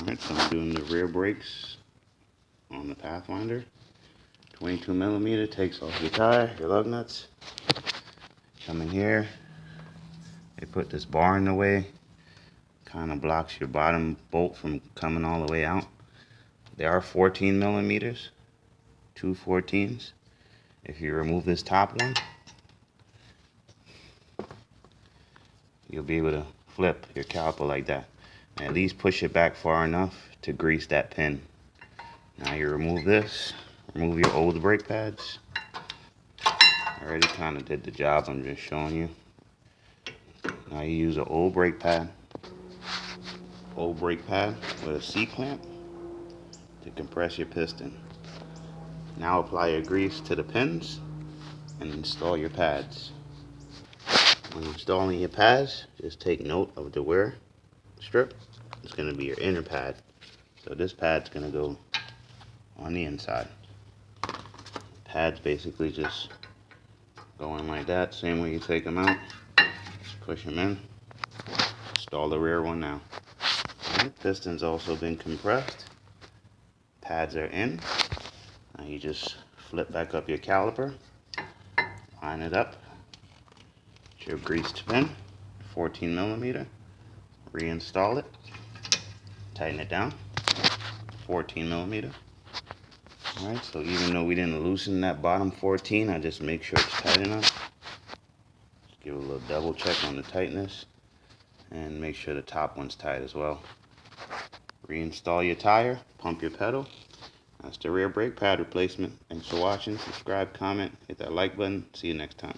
Alright, so I'm doing the rear brakes on the Pathfinder. 22mm, takes off your tire, your lug nuts. Come in here, they put this bar in the way, kind of blocks your bottom bolt from coming all the way out. They are 14mm, two 14s. If you remove this top one, you'll be able to flip your caliper like that. And at least push it back far enough to grease that pin. Now you remove this, remove your old brake pads. I already kind of did the job, I'm just showing you. Now you use an old brake pad with a C-clamp to compress your piston. Now apply your grease to the pins and install your pads. When installing your pads, just take note of the wear strip. It's going to be your inner pad. So this pad's going to go on the inside. Pads basically just go in like that, same way you take them out. Just push them in. Install the rear one now. The piston's also been compressed. Pads are in. Now you just flip back up your caliper, line it up. It's your greased pin, 14mm. Reinstall it. Tighten it down, 14mm. Alright, so even though we didn't loosen that bottom 14, I just make sure it's tight enough. Just give it a little double check on the tightness and make sure the top one's tight as well. Reinstall your tire, pump your pedal. That's the rear brake pad replacement. Thanks for watching. Subscribe, comment, hit that like button. See you next time.